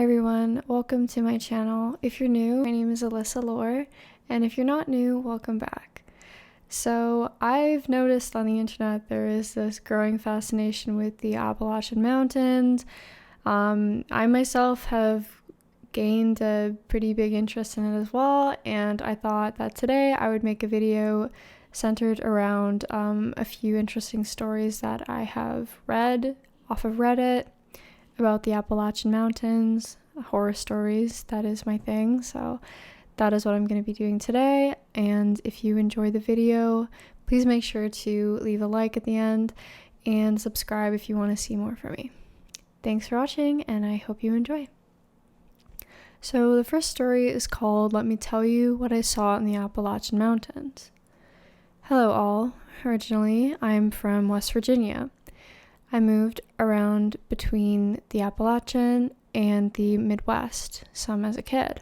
everyone, welcome to my channel. If you're new, my name is Alyssa Lore, and if you're not new, welcome back. So I've noticed on the internet there is this growing fascination with the Appalachian Mountains. I myself have gained a pretty big interest in it as well, and I thought that today I would make a video centered around a few interesting stories that I have read off of Reddit about the Appalachian Mountains, horror stories. That is my thing, so that is what I'm going to be doing today. And if you enjoy the video, please make sure to leave a like at the end and subscribe if you want to see more from me. Thanks for watching, and I hope you enjoy. So the first story is called Let Me Tell You What I Saw in the Appalachian Mountains. Hello all. Originally, I'm from West Virginia. I moved around between the Appalachian and the Midwest, some as a kid.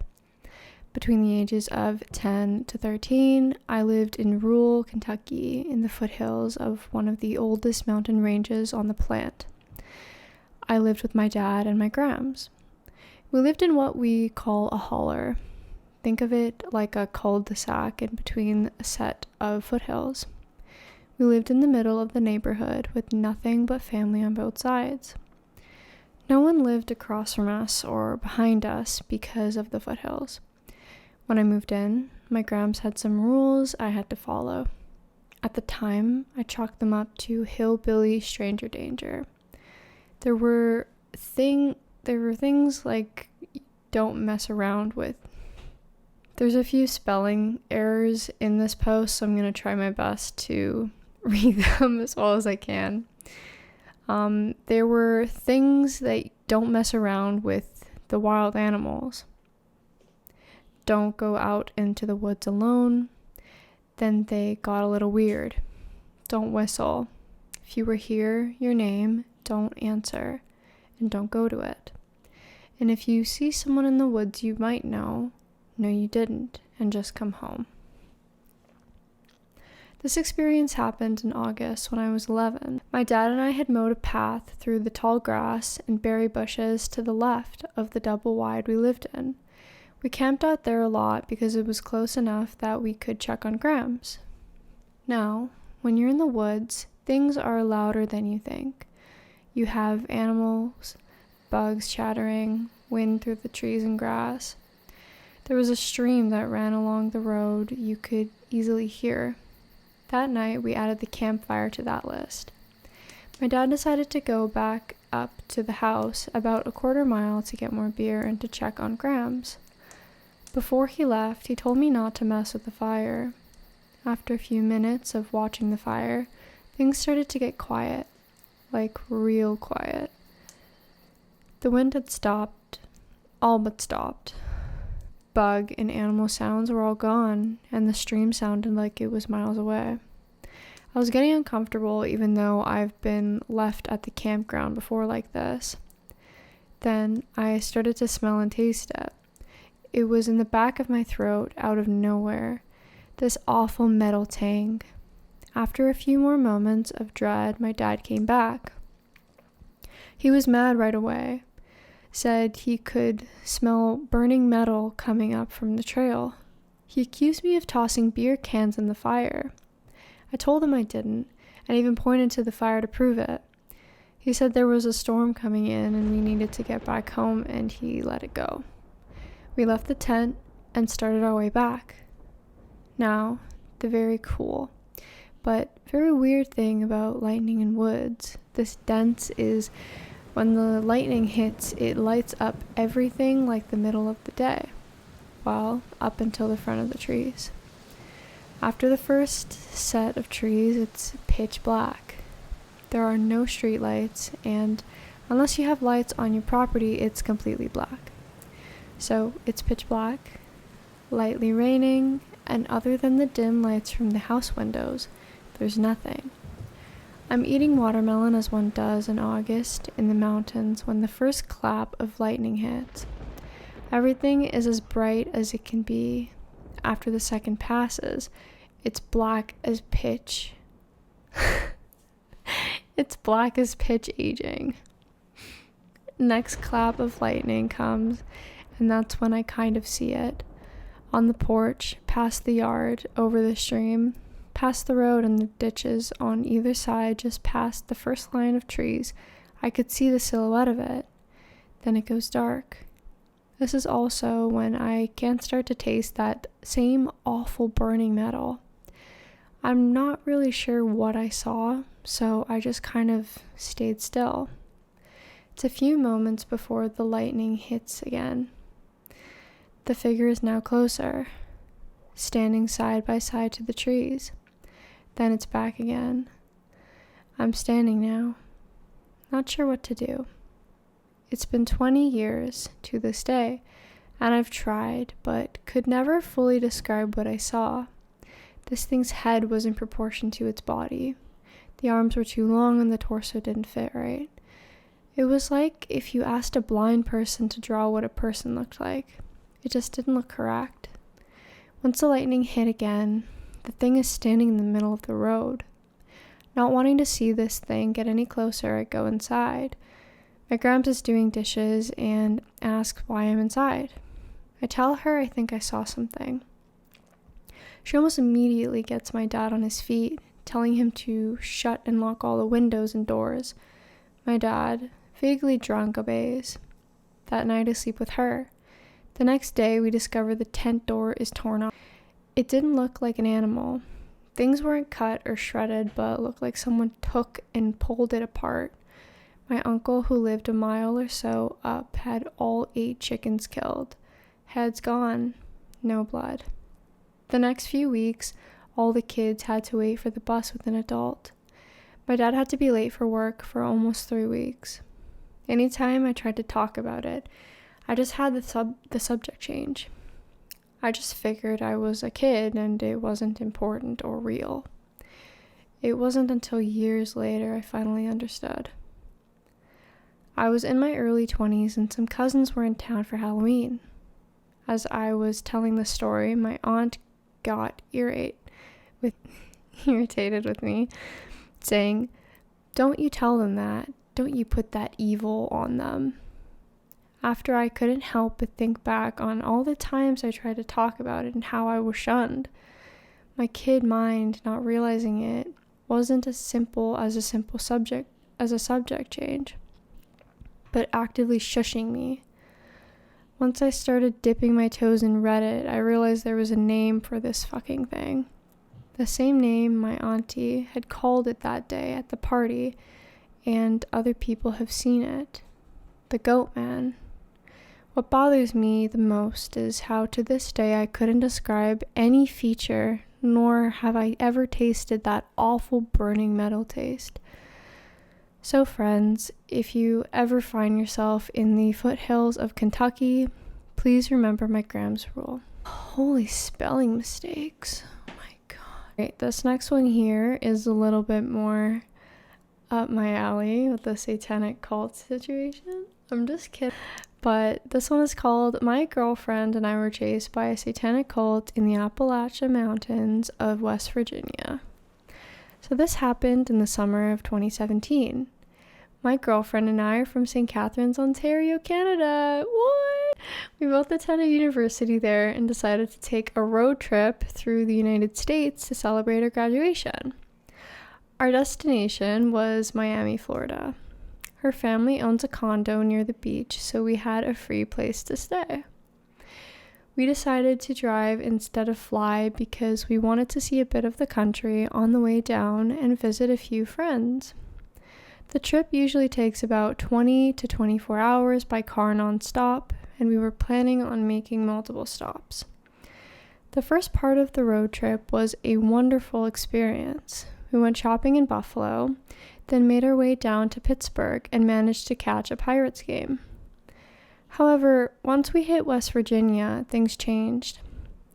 Between the ages of 10 to 13, I lived in rural Kentucky in the foothills of one of the oldest mountain ranges on the planet. I lived with my dad and my grams. We lived in what we call a holler. Think of it like a cul-de-sac in between a set of foothills. We lived in the middle of the neighborhood with nothing but family on both sides. No one lived across from us or behind us because of the foothills. When I moved in, my grams had some rules I had to follow. At the time, I chalked them up to hillbilly stranger danger. There were things like don't mess around with. There's a few spelling errors in this post, so I'm going to try my best to read them as well as I can. There were things that don't mess around with the wild animals. Don't go out into the woods alone. Then they got a little weird. Don't whistle. If you were here, your name, don't answer, and don't go to it. And if you see someone in the woods you might know, no you didn't, and just come home. This experience happened in August when I was 11. My dad and I had mowed a path through the tall grass and berry bushes to the left of the double wide we lived in. We camped out there a lot because it was close enough that we could check on grams. Now, when you're in the woods, things are louder than you think. You have animals, bugs chattering, wind through the trees and grass. There was a stream that ran along the road you could easily hear. That night, we added the campfire to that list. My dad decided to go back up to the house about a quarter mile to get more beer and to check on grams. Before he left, he told me not to mess with the fire. After a few minutes of watching the fire, things started to get quiet, like real quiet. The wind had stopped, all but stopped. Bug and animal sounds were all gone, and the stream sounded like it was miles away. I was getting uncomfortable even though I've been left at the campground before like this. Then I started to smell and taste it. It was in the back of my throat out of nowhere, this awful metal tang. After a few more moments of dread, my dad came back. He was mad right away. Said he could smell burning metal coming up from the trail. He accused me of tossing beer cans in the fire. I told him I didn't, and even pointed to the fire to prove it. He said there was a storm coming in and we needed to get back home, and he let it go. We left the tent and started our way back. Now, the very cool, but very weird thing about lightning in woods, this dance is when the lightning hits, it lights up everything like the middle of the day, well, up until the front of the trees. After the first set of trees, it's pitch black. There are no street lights, and unless you have lights on your property, it's completely black. So it's pitch black, lightly raining, and other than the dim lights from the house windows, there's nothing. I'm eating watermelon as one does in August in the mountains when the first clap of lightning hits. Everything is as bright as it can be. After the second passes, it's black as pitch. It's black as pitch aging. Next clap of lightning comes, and that's when I kind of see it. On the porch, past the yard, over the stream, past the road and the ditches on either side, just past the first line of trees, I could see the silhouette of it. Then it goes dark. This is also when I can't start to taste that same awful burning metal. I'm not really sure what I saw, so I just kind of stayed still. It's a few moments before the lightning hits again. The figure is now closer, standing side by side to the trees. Then it's back again. I'm standing now, not sure what to do. It's been 20 years to this day, and I've tried, but could never fully describe what I saw. This thing's head was in proportion to its body. The arms were too long and the torso didn't fit right. It was like if you asked a blind person to draw what a person looked like. It just didn't look correct. Once the lightning hit again, the thing is standing in the middle of the road. Not wanting to see this thing get any closer, I go inside. My Gramps is doing dishes and asks why I'm inside. I tell her I think I saw something. She almost immediately gets my dad on his feet, telling him to shut and lock all the windows and doors. My dad, vaguely drunk, obeys. That night I sleep with her. The next day we discover the tent door is torn off. It didn't look like an animal. Things weren't cut or shredded, but looked like someone took and pulled it apart. My uncle, who lived a mile or so up, had all 8 chickens killed. Heads gone, no blood. The next few weeks, all the kids had to wait for the bus with an adult. My dad had to be late for work for almost 3 weeks. Anytime I tried to talk about it, I just had the subject change. I just figured I was a kid and it wasn't important or real. It wasn't until years later I finally understood. I was in my early 20s and some cousins were in town for Halloween. As I was telling the story, my aunt got irritated with me, saying, "Don't you tell them that. Don't you put that evil on them." After I couldn't help but think back on all the times I tried to talk about it and how I was shunned. My kid mind, not realizing it, wasn't as simple as a subject change, but actively shushing me. Once I started dipping my toes in Reddit, I realized there was a name for this fucking thing. The same name my auntie had called it that day at the party, and other people have seen it. The Goat Man. What bothers me the most is how to this day I couldn't describe any feature, nor have I ever tasted that awful burning metal taste. So friends, if you ever find yourself in the foothills of Kentucky, please remember my Graham's rule. Holy spelling mistakes. Oh my god. Right, this next one here is a little bit more up my alley with the satanic cult situation. I'm just kidding. But this one is called "My Girlfriend and I Were Chased by a Satanic Cult in the Appalachian Mountains of West Virginia." So this happened in the summer of 2017. My girlfriend and I are from St. Catharines, Ontario, Canada. What? We both attended university there and decided to take a road trip through the United States to celebrate our graduation. Our destination was Miami, Florida. Her family owns a condo near the beach, so we had a free place to stay. We decided to drive instead of fly because we wanted to see a bit of the country on the way down and visit a few friends. The trip usually takes about 20 to 24 hours by car non-stop, and we were planning on making multiple stops. The first part of the road trip was a wonderful experience. We went shopping in Buffalo, then made our way down to Pittsburgh and managed to catch a Pirates game. However, once we hit West Virginia, things changed.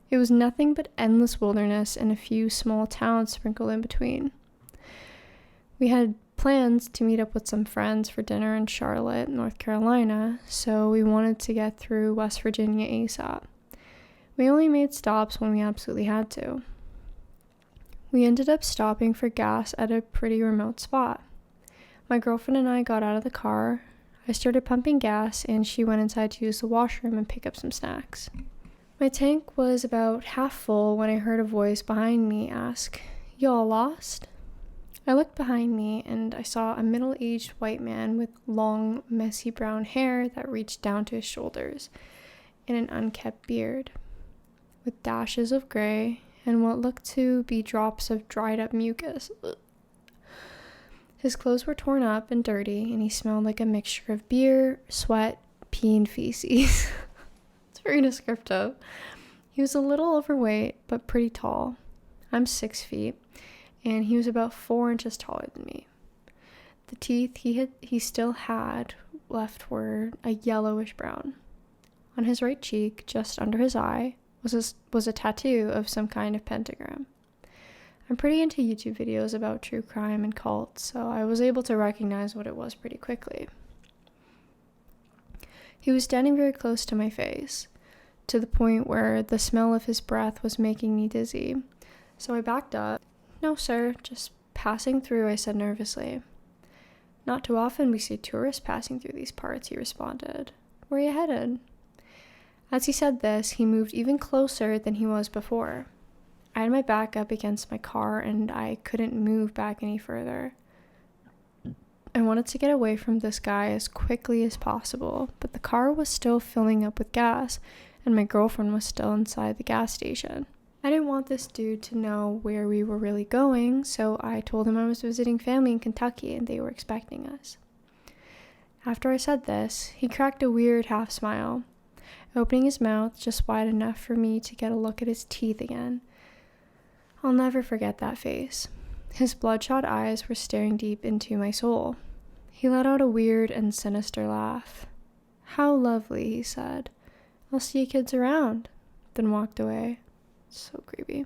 It was nothing but endless wilderness and a few small towns sprinkled in between. We had plans to meet up with some friends for dinner in Charlotte, North Carolina, so we wanted to get through West Virginia ASAP. We only made stops when we absolutely had to. We ended up stopping for gas at a pretty remote spot. My girlfriend and I got out of the car. I started pumping gas, and she went inside to use the washroom and pick up some snacks. My tank was about half full when I heard a voice behind me ask, "Y'all lost?" I looked behind me, and I saw a middle-aged white man with long, messy brown hair that reached down to his shoulders, and an unkempt beard, with dashes of gray and what looked to be drops of dried-up mucus. Ugh. His clothes were torn up and dirty, and he smelled like a mixture of beer, sweat, pee, and feces. It's very descriptive. He was a little overweight, but pretty tall. I'm 6 feet, and he was about 4 inches taller than me. The teeth he still had left were a yellowish brown. On his right cheek, just under his eye, was a tattoo of some kind of pentagram. I'm pretty into YouTube videos about true crime and cults, so I was able to recognize what it was pretty quickly. He was standing very close to my face, to the point where the smell of his breath was making me dizzy. So I backed up. "No, sir, just passing through," I said nervously. "Not too often we see tourists passing through these parts," he responded. "Where are you headed?" As he said this, he moved even closer than he was before. I had my back up against my car, and I couldn't move back any further. I wanted to get away from this guy as quickly as possible, but the car was still filling up with gas, and my girlfriend was still inside the gas station. I didn't want this dude to know where we were really going, so I told him I was visiting family in Kentucky and they were expecting us. After I said this, he cracked a weird half smile, opening his mouth just wide enough for me to get a look at his teeth again. I'll never forget that face. His bloodshot eyes were staring deep into my soul. He let out a weird and sinister laugh. "How lovely," he said. "I'll see you kids around," then walked away. So creepy.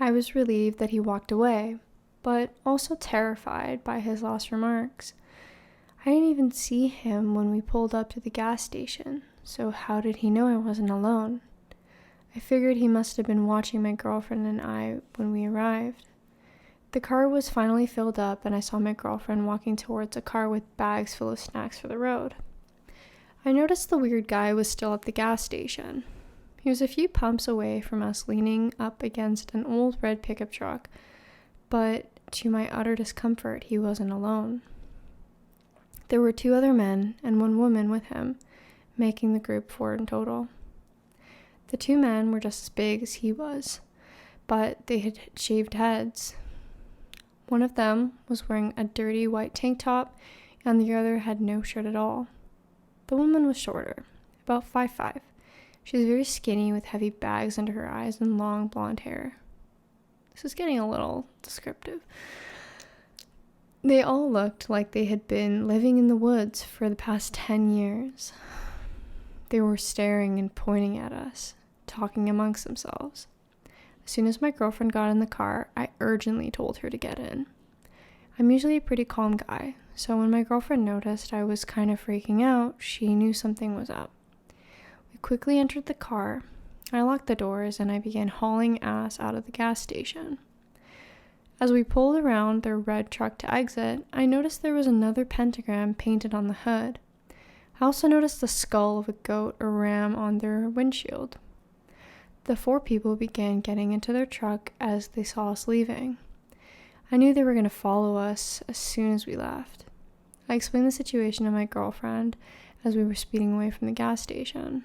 I was relieved that he walked away, but also terrified by his last remarks. I didn't even see him when we pulled up to the gas station, so how did he know I wasn't alone? I figured he must have been watching my girlfriend and I when we arrived. The car was finally filled up, and I saw my girlfriend walking towards a car with bags full of snacks for the road. I noticed the weird guy was still at the gas station. He was a few pumps away from us, leaning up against an old red pickup truck, but to my utter discomfort, he wasn't alone. There were 2 other men and 1 woman with him, making the group 4 in total. The 2 men were just as big as he was, but they had shaved heads. One of them was wearing a dirty white tank top, and the other had no shirt at all. The woman was shorter, about 5'5". She was very skinny with heavy bags under her eyes and long blonde hair. This is getting a little descriptive. They all looked like they had been living in the woods for the past 10 years. They were staring and pointing at us, talking amongst themselves. As soon as my girlfriend got in the car, I urgently told her to get in. I'm usually a pretty calm guy, so when my girlfriend noticed I was kind of freaking out, she knew something was up. We quickly entered the car. I locked the doors, and I began hauling ass out of the gas station. As we pulled around their red truck to exit, I noticed there was another pentagram painted on the hood. I also noticed the skull of a goat or ram on their windshield. The 4 people began getting into their truck as they saw us leaving. I knew they were going to follow us as soon as we left. I explained the situation to my girlfriend as we were speeding away from the gas station.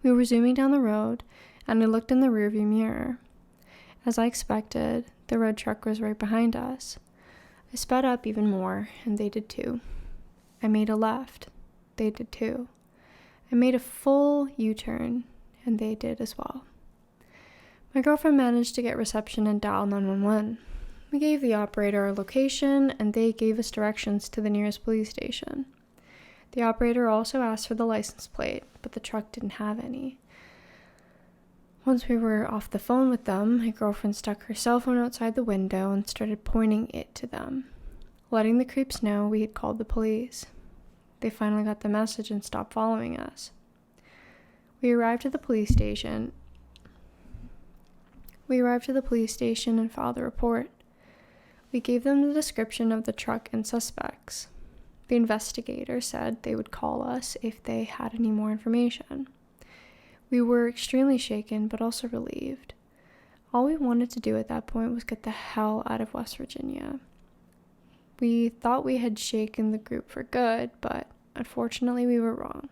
We were zooming down the road, and I looked in the rearview mirror. As I expected, the red truck was right behind us. I sped up even more, and they did too. I made a left. They did too. I made a full U-turn, and they did as well. My girlfriend managed to get reception and dial 911. We gave the operator our location, and they gave us directions to the nearest police station. The operator also asked for the license plate, but the truck didn't have any. Once we were off the phone with them, my girlfriend stuck her cell phone outside the window and started pointing it to them, letting the creeps know we had called the police. They finally got the message and stopped following us. We arrived at the police station and filed a report. We gave them the description of the truck and suspects. The investigator said they would call us if they had any more information. We were extremely shaken, but also relieved. All we wanted to do at that point was get the hell out of West Virginia. We thought we had shaken the group for good, but unfortunately we were wrong.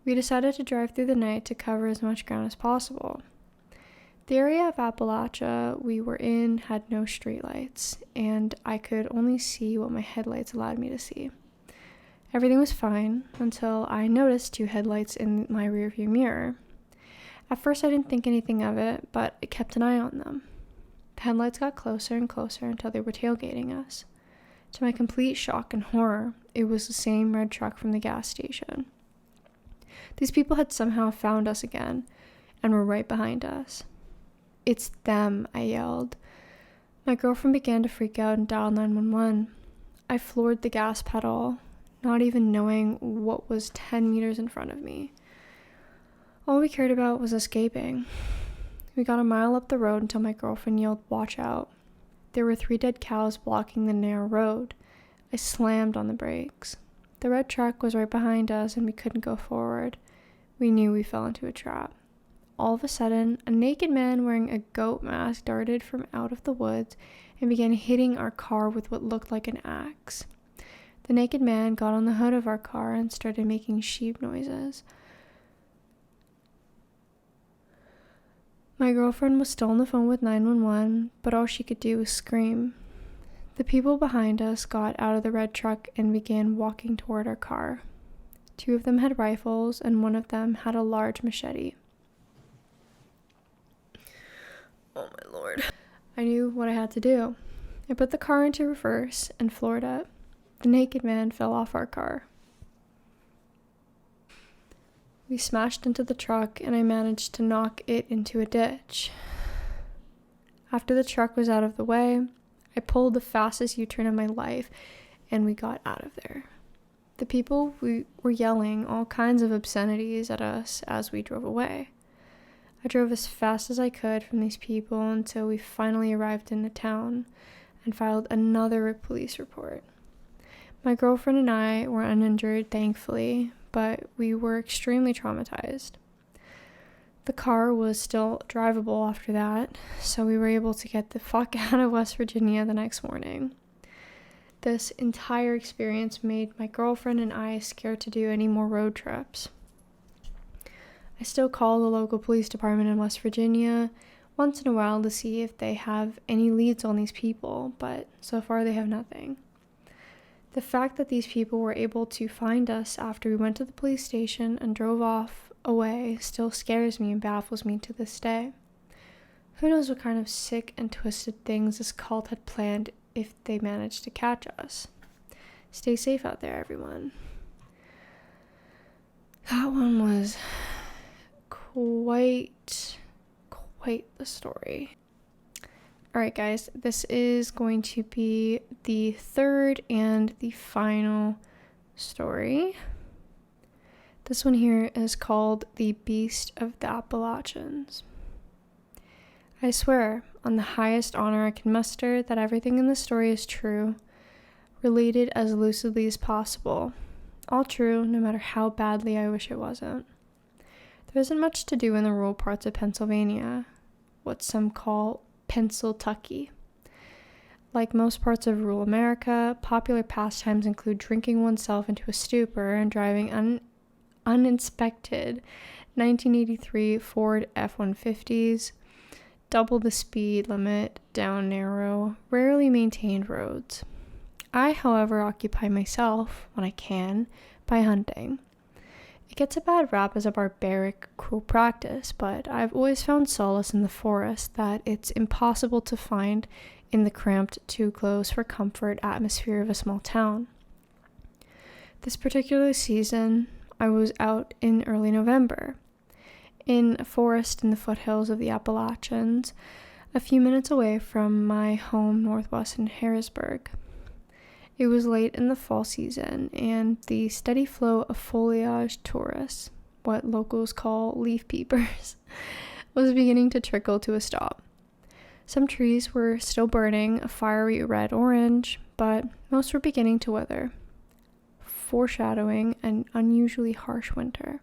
We decided to drive through the night to cover as much ground as possible. The area of Appalachia we were in had no streetlights, and I could only see what my headlights allowed me to see. Everything was fine until I noticed 2 headlights in my rearview mirror. At first I didn't think anything of it, but I kept an eye on them. The headlights got closer and closer until they were tailgating us. To my complete shock and horror, it was the same red truck from the gas station. These people had somehow found us again and were right behind us. "It's them," I yelled. My girlfriend began to freak out and dial 911. I floored the gas pedal, not even knowing what was 10 meters in front of me. All we cared about was escaping. We got a mile up the road until my girlfriend yelled, "Watch out." There were 3 dead cows blocking the narrow road. I slammed on the brakes. The red truck was right behind us and we couldn't go forward. We knew we fell into a trap. All of a sudden, a naked man wearing a goat mask darted from out of the woods and began hitting our car with what looked like an axe. The naked man got on the hood of our car and started making sheep noises. My girlfriend was still on the phone with 911, but all she could do was scream. The people behind us got out of the red truck and began walking toward our car. 2 of them had rifles, and one of them had a large machete. Oh my lord. I knew what I had to do. I put the car into reverse and floored it. The naked man fell off our car. We smashed into the truck and I managed to knock it into a ditch. After the truck was out of the way, I pulled the fastest U-turn of my life and we got out of there. The people were yelling all kinds of obscenities at us as we drove away. I drove as fast as I could from these people until we finally arrived in the town and filed another police report. My girlfriend and I were uninjured, thankfully, but we were extremely traumatized. The car was still drivable after that, so we were able to get the fuck out of West Virginia the next morning. This entire experience made my girlfriend and I scared to do any more road trips. I still call the local police department in West Virginia once in a while to see if they have any leads on these people, but so far they have nothing. The fact that these people were able to find us after we went to the police station and drove off away still scares me and baffles me to this day. Who knows what kind of sick and twisted things this cult had planned if they managed to catch us. Stay safe out there, everyone. That one was quite the story. Alright guys, this is going to be the third and the final story. This one here is called The Beast of the Appalachians. I swear, on the highest honor I can muster, that everything in the story is true, related as lucidly as possible. All true, no matter how badly I wish it wasn't. There isn't much to do in the rural parts of Pennsylvania, what some call Pennsyltucky. Like most parts of rural America, popular pastimes include drinking oneself into a stupor and driving uninspected 1983 Ford F-150s, double the speed limit down narrow, rarely maintained roads. I, however, occupy myself, when I can, by hunting. It gets a bad rap as a barbaric, cruel practice, but I've always found solace in the forest that it's impossible to find in the cramped, too close for comfort atmosphere of a small town. This particular season, I was out in early November, in a forest in the foothills of the Appalachians, a few minutes away from my home northwest in Harrisburg. It was late in the fall season, and the steady flow of foliage tourists, what locals call leaf peepers, was beginning to trickle to a stop. Some trees were still burning a fiery red-orange, but most were beginning to wither. foreshadowing an unusually harsh winter.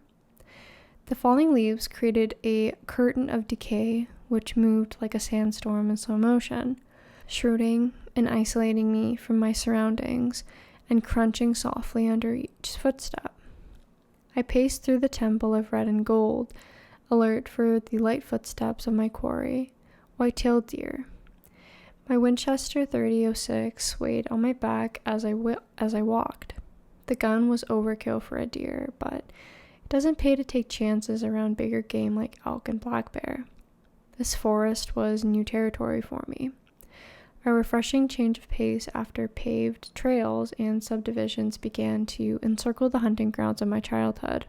The falling leaves created a curtain of decay which moved like a sandstorm in slow motion, shrouding and isolating me from my surroundings and crunching softly under each footstep. I paced through the temple of red and gold, alert for the light footsteps of my quarry, white-tailed deer. My Winchester 30-06 swayed on my back as I walked. The gun was overkill for a deer, but it doesn't pay to take chances around bigger game like elk and black bear. This forest was new territory for me. A refreshing change of pace after paved trails and subdivisions began to encircle the hunting grounds of my childhood.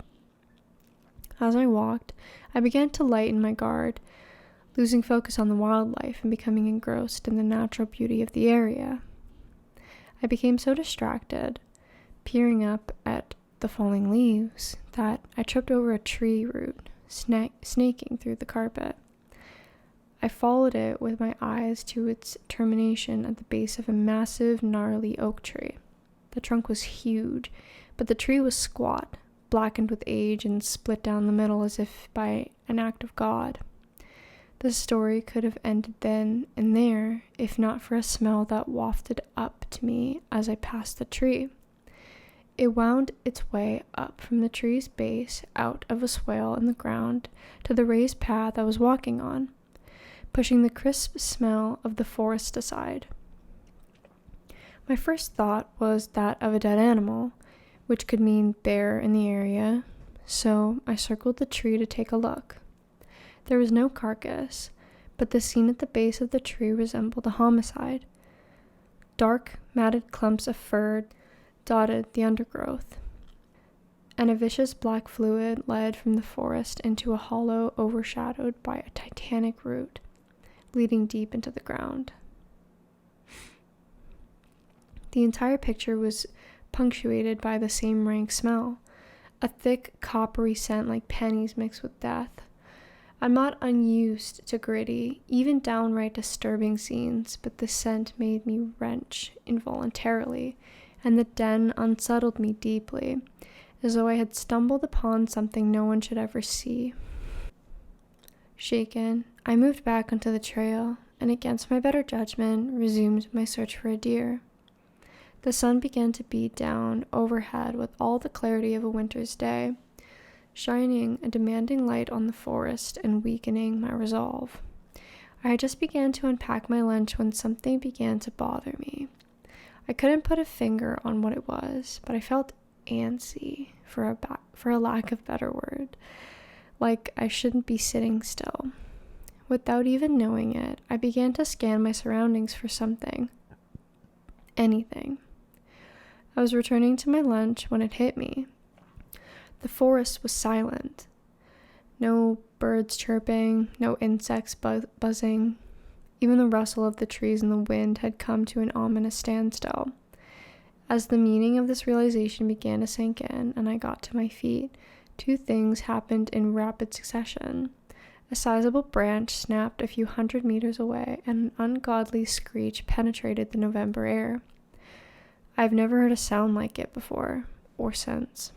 As I walked, I began to lighten my guard, losing focus on the wildlife and becoming engrossed in the natural beauty of the area. I became so distracted, peering up at the falling leaves, that I tripped over a tree root, snaking through the carpet. I followed it with my eyes to its termination at the base of a massive, gnarly oak tree. The trunk was huge, but the tree was squat, blackened with age, and split down the middle as if by an act of God. The story could have ended then and there, if not for a smell that wafted up to me as I passed the tree. It wound its way up from the tree's base, out of a swale in the ground, to the raised path I was walking on, pushing the crisp smell of the forest aside. My first thought was that of a dead animal, which could mean bear in the area, so I circled the tree to take a look. There was no carcass, but the scene at the base of the tree resembled a homicide. Dark, matted clumps of fur dotted the undergrowth, and a vicious black fluid led from the forest into a hollow overshadowed by a titanic root, leading deep into the ground. The entire picture was punctuated by the same rank smell, a thick, coppery scent like pennies mixed with death. I'm not unused to gritty, even downright disturbing scenes, but the scent made me wrench involuntarily, and the den unsettled me deeply, as though I had stumbled upon something no one should ever see. Shaken, I moved back onto the trail, and against my better judgment, resumed my search for a deer. The sun began to beat down overhead with all the clarity of a winter's day, shining a demanding light on the forest and weakening my resolve. I had just began to unpack my lunch when something began to bother me. I couldn't put a finger on what it was, but I felt antsy, for a lack of better word, like I shouldn't be sitting still. Without even knowing it, I began to scan my surroundings for something. Anything. I was returning to my lunch when it hit me. The forest was silent. No birds chirping, no insects buzzing. Even the rustle of the trees in the wind had come to an ominous standstill. As the meaning of this realization began to sink in and I got to my feet, two things happened in rapid succession. A sizable branch snapped a few 100 meters away, and an ungodly screech penetrated the November air. I've never heard a sound like it before, or since.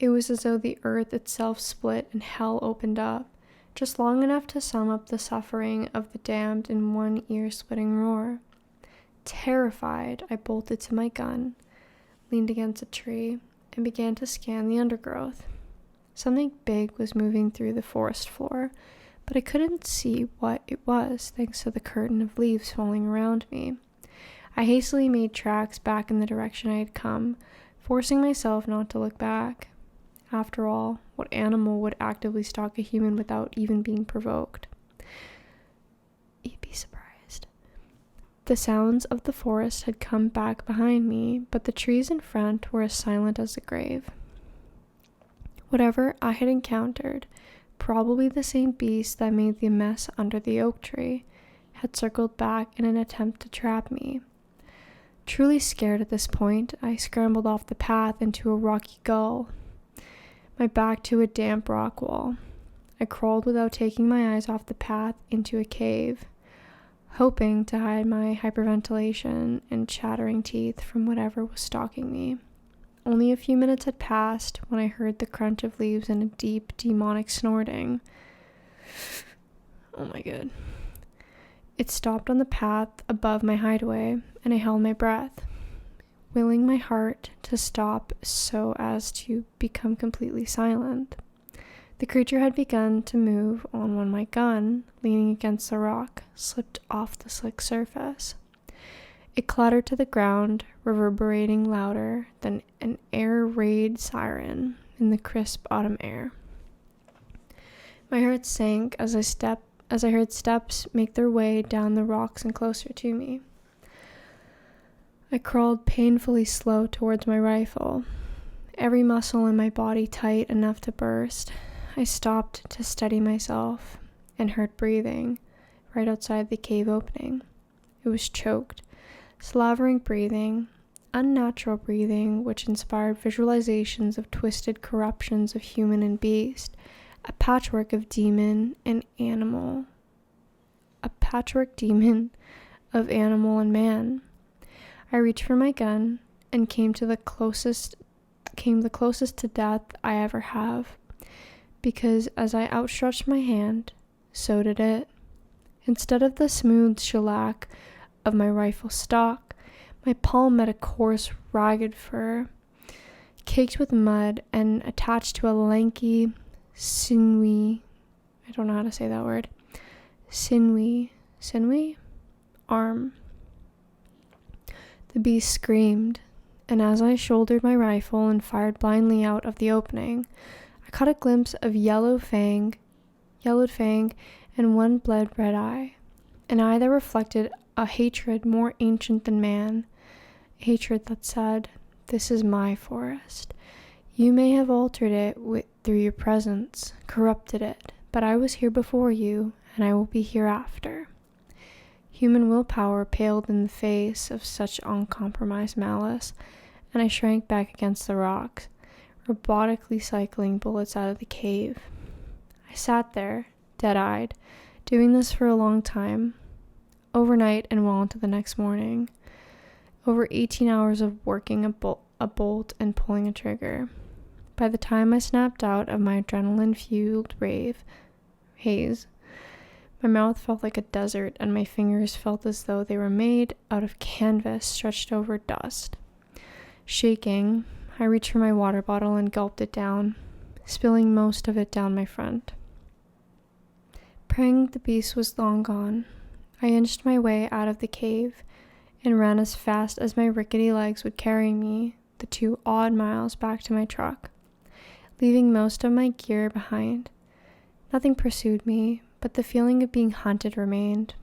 It was as though the earth itself split and hell opened up, just long enough to sum up the suffering of the damned in one ear-splitting roar. Terrified, I bolted to my gun, leaned against a tree, and began to scan the undergrowth. Something big was moving through the forest floor, but I couldn't see what it was thanks to the curtain of leaves falling around me. I hastily made tracks back in the direction I had come, forcing myself not to look back. After all, what animal would actively stalk a human without even being provoked? You'd be surprised. The sounds of the forest had come back behind me, but the trees in front were as silent as the grave. Whatever I had encountered, probably the same beast that made the mess under the oak tree, had circled back in an attempt to trap me. Truly scared at this point, I scrambled off the path into a rocky gully, my back to a damp rock wall. I crawled without taking my eyes off the path into a cave. hoping to hide my hyperventilation and chattering teeth from whatever was stalking me. Only a few minutes had passed when I heard the crunch of leaves and a deep, demonic snorting. Oh my god. It stopped on the path above my hideaway, and I held my breath, willing my heart to stop so as to become completely silent. The creature had begun to move on when my gun, leaning against the rock, slipped off the slick surface. It clattered to the ground, reverberating louder than an air raid siren in the crisp autumn air. My heart sank as I heard steps make their way down the rocks and closer to me. I crawled painfully slow towards my rifle, every muscle in my body tight enough to burst. I stopped to steady myself and heard breathing right outside the cave opening. It was choked, slavering breathing, unnatural breathing, which inspired visualizations of twisted corruptions of human and beast, a patchwork of demon and animal, of animal and man. I reached for my gun and came the closest to death I ever have, because as I outstretched my hand, so did it. Instead of the smooth shellac of my rifle stock, my palm met a coarse, ragged fur, caked with mud and attached to a lanky, sinewy arm. The beast screamed, and as I shouldered my rifle and fired blindly out of the opening, I caught a glimpse of yellowed fang, and one blood red eye, an eye that reflected a hatred more ancient than man, a hatred that said, "This is my forest. You may have altered it through your presence, corrupted it, but I was here before you, and I will be hereafter." Human willpower paled in the face of such uncompromised malice, and I shrank back against the rocks, robotically cycling bullets out of the cave. I sat there, dead-eyed, doing this for a long time, overnight and well into the next morning. Over 18 hours of working a bolt and pulling a trigger. By the time I snapped out of my adrenaline-fueled haze, my mouth felt like a desert, and my fingers felt as though they were made out of canvas stretched over dust. Shaking, I reached for my water bottle and gulped it down, spilling most of it down my front. Praying the beast was long gone, I inched my way out of the cave and ran as fast as my rickety legs would carry me the 2 odd miles back to my truck, leaving most of my gear behind. Nothing pursued me, but the feeling of being hunted remained.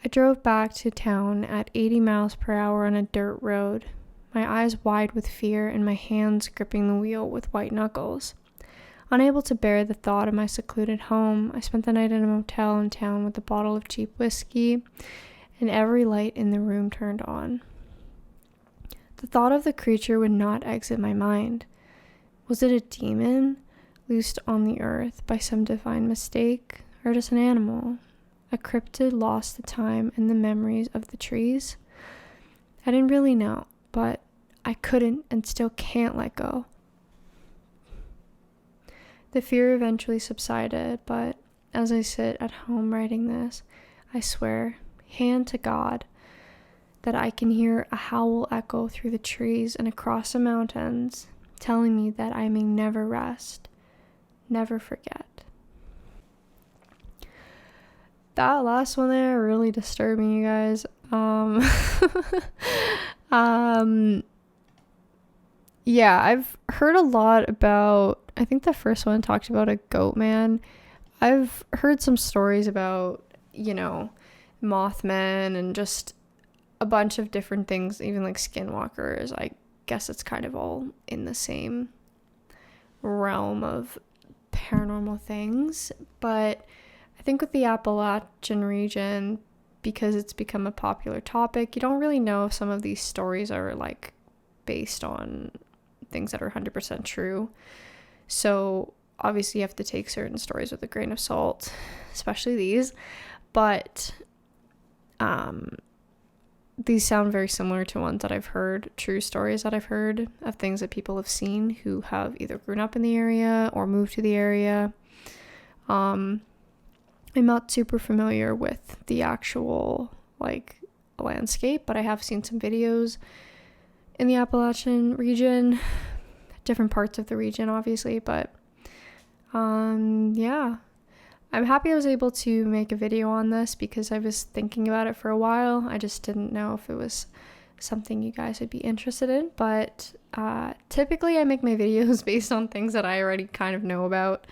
I drove back to town at 80 miles per hour on a dirt road, my eyes wide with fear and my hands gripping the wheel with white knuckles. Unable to bear the thought of my secluded home, I spent the night in a motel in town with a bottle of cheap whiskey and every light in the room turned on. The thought of the creature would not exit my mind. Was it a demon loosed on the earth by some divine mistake, or just an animal, a cryptid lost to time and the memories of the trees? I didn't really know, but I couldn't and still can't let go. The fear eventually subsided, but as I sit at home writing this, I swear, hand to God, that I can hear a howl echo through the trees and across the mountains, telling me that I may never rest, never forget. That last one there really disturbed me, you guys. Yeah, I've heard a lot about, I think the first one talked about a goat man. I've heard some stories about, Mothmen and just a bunch of different things, even like skinwalkers. I guess it's kind of all in the same realm of paranormal things. But I think with the Appalachian region, because it's become a popular topic, you don't really know if some of these stories are like based on things that are 100% true. So obviously you have to take certain stories with a grain of salt, especially these. but these sound very similar to ones that I've heard, true stories that I've heard of things that people have seen who have either grown up in the area or moved to the area. I'm not super familiar with the actual like landscape, but I have seen some videos in the Appalachian region, different parts of the region obviously, but yeah, I'm happy I was able to make a video on this because I was thinking about it for a while. I just didn't know if it was something you guys would be interested in, but typically I make my videos based on things that I already kind of know about,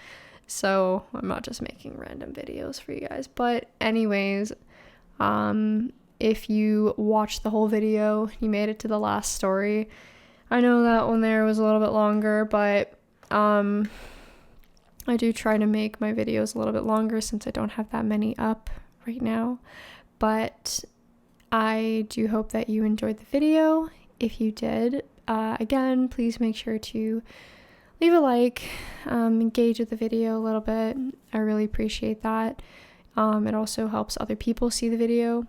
so I'm not just making random videos for you guys. But anyways, if you watched the whole video, you made it to the last story. I know that one there was a little bit longer, but I do try to make my videos a little bit longer since I don't have that many up right now. But I do hope that you enjoyed the video. If you did, again, please make sure to leave a like, engage with the video a little bit. I really appreciate that. It also helps other people see the video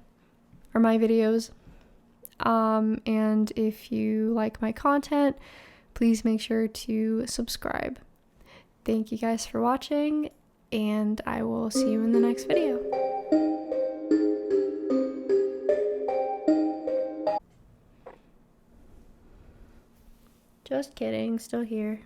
or my videos. And if you like my content, please make sure to subscribe. Thank you guys for watching, and I will see you in the next video. Just kidding, still here.